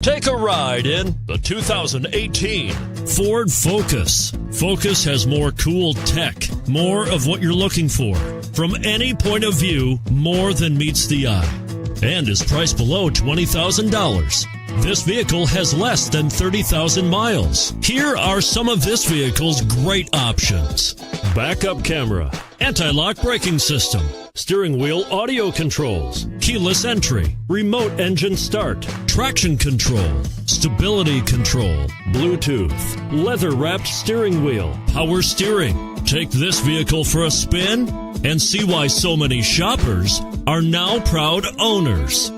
Take a ride in the 2018 Ford Focus. Focus has more cool tech, more of what you're looking for. From any point of view, more than meets the eye. And is priced below $20,000. This vehicle has less than 30,000 miles. Here are some of this vehicle's great options: backup camera, anti-lock braking system, steering wheel audio controls, keyless entry, remote engine start, traction control, stability control, Bluetooth, leather-wrapped steering wheel, power steering. Take this vehicle for a spin and see why so many shoppers are now proud owners.